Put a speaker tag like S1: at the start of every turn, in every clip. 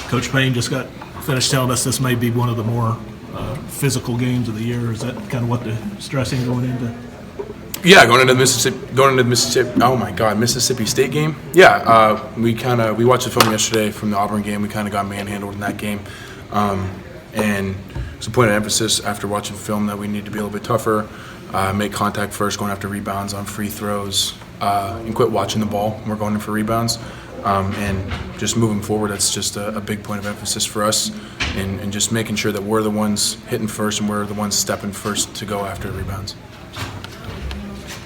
S1: Coach Payne just got finished telling us this may be one of the more physical games of the year. Is that kind of what the stressing going into?
S2: Yeah, going into Mississippi. Oh my God, Mississippi State game. Yeah, we watched the film yesterday from the Auburn game. We kind of got manhandled in that game, and it's a point of emphasis after watching film that we need to be a little bit tougher, make contact first, going after rebounds on free throws, and quit watching the ball when we're going in for rebounds. And just moving forward, that's just a big point of emphasis for us, and just making sure that we're the ones hitting first and we're the ones stepping first to go after rebounds.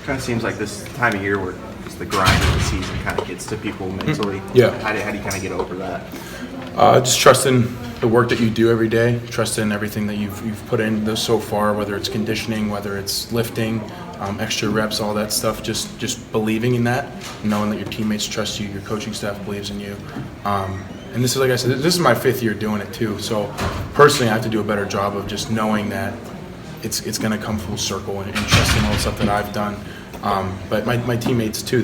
S3: Kind of seems like this time of year where just the grind of the season kind of gets to people mentally.
S2: Yeah.
S3: How do you kind of get over that?
S2: Just trusting the work that you do every day, trusting everything that you've put in this so far, whether it's conditioning, whether it's lifting, extra reps, all that stuff. Just believing in that, knowing that your teammates trust you, your coaching staff believes in you. And this is, like I said, this is my 5th year doing it too. So personally, I have to do a better job of just knowing that it's going to come full circle and trusting all the stuff that I've done. But my teammates too,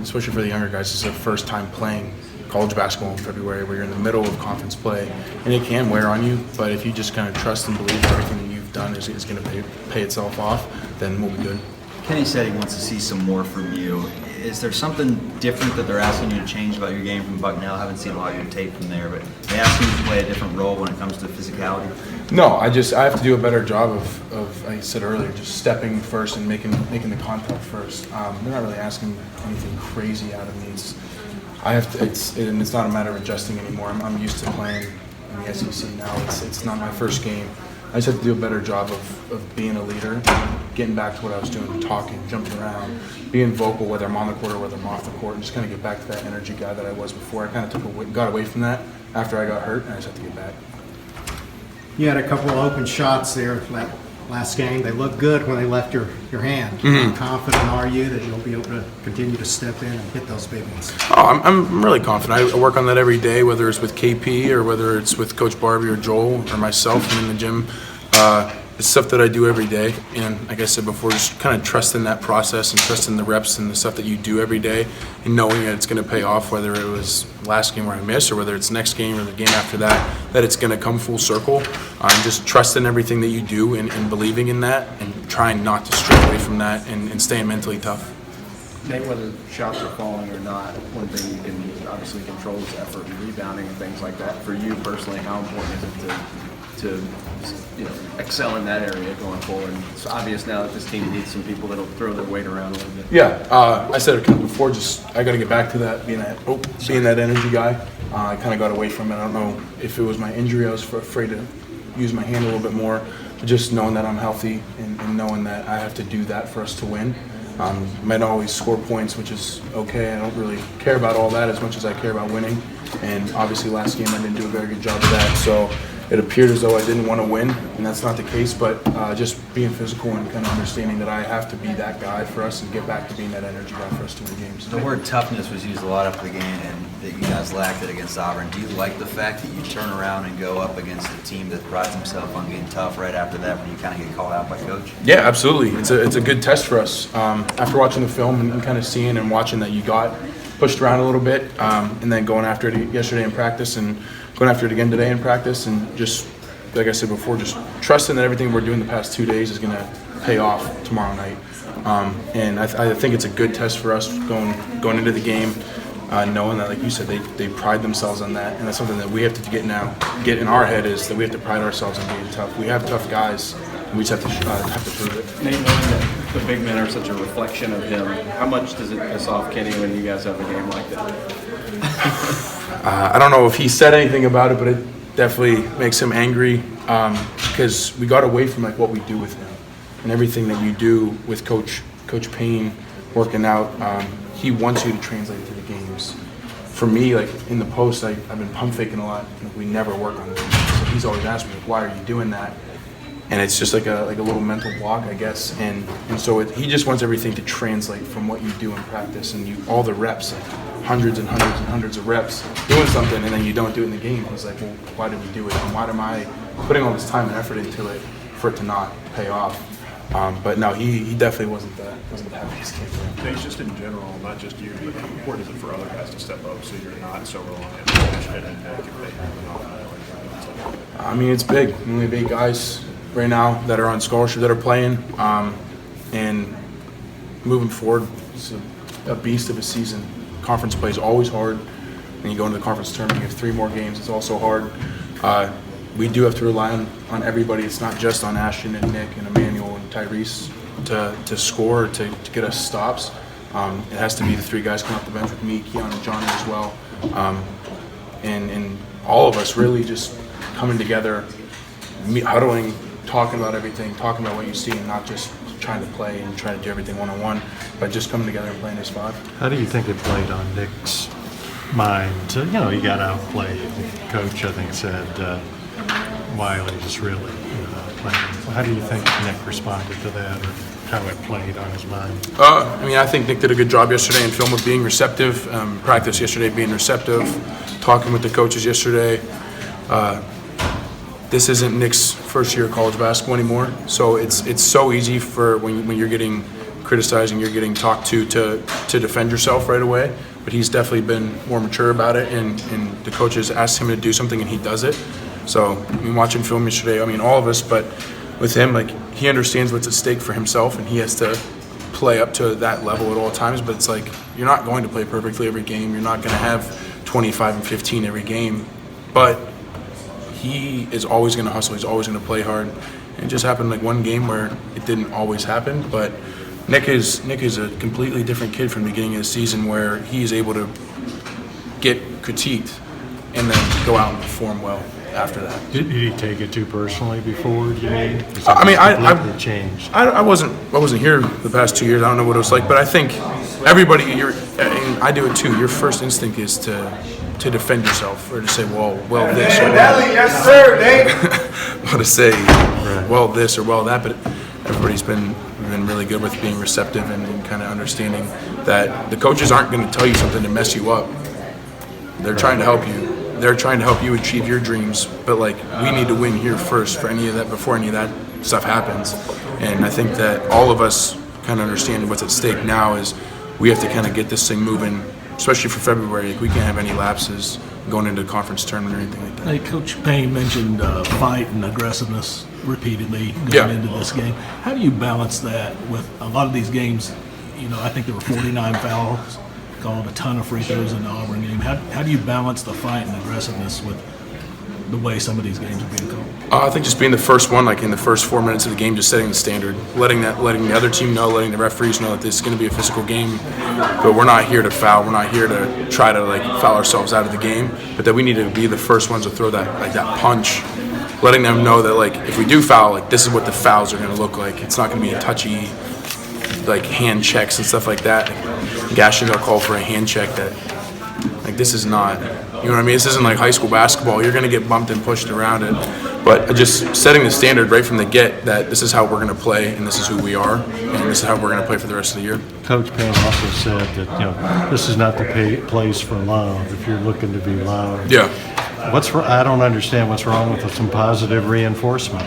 S2: especially for the younger guys, this is their first time playing college basketball in February, where you're in the middle of conference play, and it can wear on you. But if you just kind of trust and believe everything that you've done is going to pay itself off, then we'll be good.
S4: Kenny said he wants to see some more from you. Is there something different that they're asking you to change about your game from Bucknell? I haven't seen a lot of your tape from there, but they asking you to play a different role when it comes to physicality?
S2: No, I have to do a better job of like I said earlier, just stepping first and making the contact first. They're not really asking anything crazy out of me. It's not a matter of adjusting anymore. I'm used to playing in the SEC now. It's not my first game. I just have to do a better job of being a leader, getting back to what I was doing, talking, jumping around, being vocal, whether I'm on the court or whether I'm off the court, and just kind of get back to that energy guy that I was before. I kind of got away from that after I got hurt, and I just have to get back.
S5: You had a couple of open shots there that last game. They looked good when they left your hand.
S2: Mm-hmm.
S5: How confident are you that you'll be able to continue to step in and hit those big ones?
S2: Oh, I'm really confident. I work on that every day, whether it's with KP or whether it's with Coach Barbie or Joel or myself in the gym. It's stuff that I do every day, and like I said before, just kind of trusting that process and trusting the reps and the stuff that you do every day, and knowing that it's going to pay off, whether it was last game where I missed or whether it's next game or the game after that it's going to come full circle. Just trusting everything that you do and believing in that, and trying not to stray away from that, and staying mentally tough.
S6: Nate, whether shots are falling or not, one thing you can obviously control is effort and rebounding and things like that. For you personally, how important is it to excel in that area going forward? It's obvious now that this team needs some people that'll throw their weight around a little bit.
S2: Yeah, I said it before. I got to get back to that, being that energy guy. I kind of got away from it. I don't know if it was my injury. I was afraid to use my hand a little bit more. But just knowing that I'm healthy and knowing that I have to do that for us to win. Might not always score points, which is okay. I don't really care about all that as much as I care about winning. And obviously last game I didn't do a very good job of that. So it appeared as though I didn't want to win, and that's not the case. But just being physical and kind of understanding that I have to be that guy for us and get back to being that energy guy for us to win games.
S4: The word toughness was used a lot after the game, and that you guys lacked it against Auburn. Do you like the fact that you turn around and go up against a team that prides himself on being tough right after that when you kind of get called out by coach?
S2: Yeah, absolutely. It's a good test for us. After watching the film and kind of seeing and watching that you got pushed around a little bit, and then going after it yesterday in practice and going after it again today in practice, and just like I said before, just trusting that everything we're doing the past 2 days is going to pay off tomorrow night. And I think it's a good test for us going into the game, knowing that, like you said, they pride themselves on that, and that's something that we have to get in our head, is that we have to pride ourselves on being tough. We have tough guys, and we just have to prove it.
S6: Nate, knowing that the big men are such a reflection of him, how much does it piss off Kenny when you guys have a game like that?
S2: I don't know if he said anything about it, but it definitely makes him angry, because we got away from what we do with him and everything that you do with Coach Payne working out. He wants you to translate it to the games. For me, in the post, I've been pump faking a lot. We never work on it. So he's always asked me, why are you doing that? And it's just like a little mental block, I guess. And so he just wants everything to translate from what you do in practice, and all the reps, hundreds and hundreds and hundreds of reps doing something, and then you don't do it in the game. He's like, well, why did we do it? And why am I putting all this time and effort into it for it to not pay off? But no, he definitely wasn't the happiest kid for him.
S7: It's just in general, not just you, but how important is it for other guys to step up so you're not so reliant on Fish and Nick if they have an off
S2: I mean, it's big. We only have 8 guys right now that are on scholarship that are playing, and moving forward, it's a beast of a season. Conference play is always hard. Then you go into the conference tournament, you have 3 more games. It's also hard. We do have to rely on everybody. It's not just on Ashton and Nick and Emmanuel and Tyrese to score, to get us stops. It has to be the 3 guys coming off the bench with me, Keon, and Johnny as well. And all of us really just coming together, huddling, talking about everything, talking about what you see, and not just trying to play and trying to do everything one-on-one, but just coming together and playing as 5.
S7: How do you think it played on Nick's mind to, you got outplayed? Coach, I think, said Wiley just really playing. How do you think Nick responded to that, or how it played on his mind?
S2: I mean, I think Nick did a good job yesterday in film of being receptive, practice yesterday being receptive, talking with the coaches yesterday. This isn't Nick's first year of college basketball anymore, so it's so easy for when you're getting criticized and you're getting talked to defend yourself right away. But he's definitely been more mature about it, and the coaches asked him to do something and he does it. So, I mean, watching film yesterday, I mean, all of us, but with him, like, he understands what's at stake for himself, and he has to play up to that level at all times. But it's like, you're not going to play perfectly every game. You're not going to have 25 and 15 every game. But he is always going to hustle. He's always going to play hard. And it just happened like one game where it didn't always happen. But Nick is a completely different kid from the beginning of the season, where he's able to get critiqued and then go out and perform well after that.
S7: Did he take it too personally before? Do you mean?
S2: I mean,
S7: I changed.
S2: I wasn't here the past 2 years. I don't know what it was like, but I think everybody, and I do it too. Your first instinct is to defend yourself, or to say, well, this, or
S6: Yes, sir, Dave.
S2: or to say, well, this or well that. But everybody's been really good with being receptive and kind of understanding that the coaches aren't going to tell you something to mess you up. They're trying to help you. They're trying to help you achieve your dreams, but like, we need to win here first for any of that, before any of that stuff happens. And I think that all of us kind of understand what's at stake now is we have to kind of get this thing moving, especially for February. Like, we can't have any lapses going into the conference tournament or anything like that.
S1: Hey, Coach Payne mentioned fight and aggressiveness repeatedly going into this game. How do you balance that with a lot of these games? I think there were 49 fouls, called a ton of free throws in the Auburn game. How do you balance the fight and aggressiveness with the way some of these games are being called?
S2: I think just being the first one, like in the first 4 minutes of the game, just setting the standard, letting the other team know, letting the referees know that this is going to be a physical game, but we're not here to foul. We're not here to try to foul ourselves out of the game, but that we need to be the first ones to throw that punch, letting them know that if we do foul, this is what the fouls are going to look like. It's not going to be a touchy, hand checks and stuff like that. Gashin will call for a hand check that, this is not, you know what I mean? This isn't like high school basketball. You're going to get bumped and pushed around it. But just setting the standard right from the get that this is how we're going to play, and this is who we are, and this is how we're going to play for the rest of the year.
S7: Coach Payne also said that this is not the place for love if you're looking to be loud.
S2: Yeah.
S7: I don't understand what's wrong with some positive reinforcement.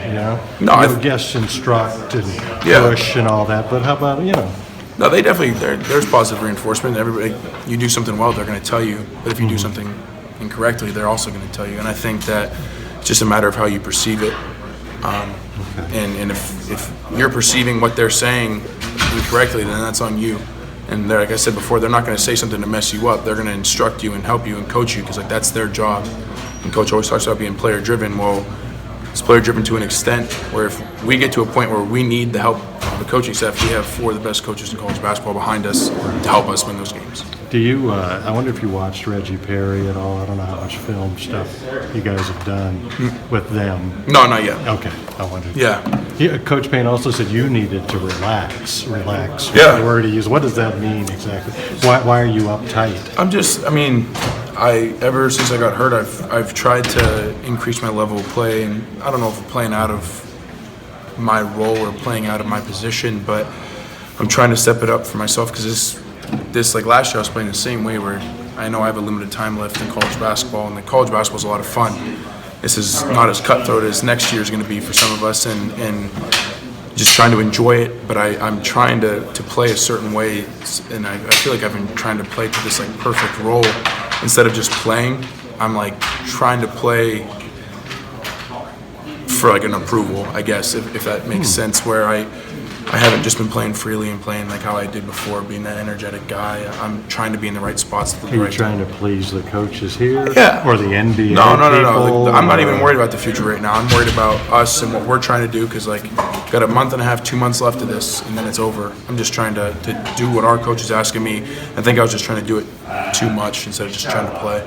S2: No,
S7: guests instruct and push and all that, but how about
S2: No, they definitely. There's positive reinforcement. Everybody, you do something well, they're going to tell you. But if you do something incorrectly, they're also going to tell you. And I think that it's just a matter of how you perceive it. And if you're perceiving what they're saying incorrectly, then that's on you. And like I said before, they're not going to say something to mess you up. They're going to instruct you and help you and coach you, because that's their job. And coach always talks about being player driven. Well, it's player driven to an extent where if we get to a point where we need the help of the coaching staff, we have 4 of the best coaches in college basketball behind us to help us win those games.
S7: Do you, I wonder if you watched Reggie Perry at all? I don't know how much film stuff you guys have done with them.
S2: No, not yet.
S7: Okay, I wondered.
S2: Yeah.
S7: Coach Payne also said you needed to relax.
S2: Yeah.
S7: The word he used. What does that mean exactly? Why are you uptight?
S2: Ever since I got hurt, I've tried to increase my level of play, and I don't know if I'm playing out of my role or playing out of my position, but I'm trying to step it up for myself, because this last year I was playing the same way, where I know I have a limited time left in college basketball, and college basketball is a lot of fun. This is not as cutthroat as next year is going to be for some of us, and just trying to enjoy it. But I'm trying to play a certain way, and I feel like I've been trying to play to this perfect role instead of just playing. I'm trying to play for like an approval, I guess, if that makes sense, where I haven't just been playing freely and playing like how I did before, being that energetic guy. I'm trying to be in the right spots at the
S7: Are you
S2: right
S7: trying
S2: time.
S7: to please the coaches here?
S2: Yeah.
S7: Or the NBA
S2: No.
S7: people?
S2: Like, I'm not even
S7: or-
S2: worried about the future right now. I'm worried about us and what we're trying to do, because like got a month and a half, 2 months left of this, and then it's over. I'm just trying to do what our coach is asking me. I think I was just trying to do it too much instead of just trying to play.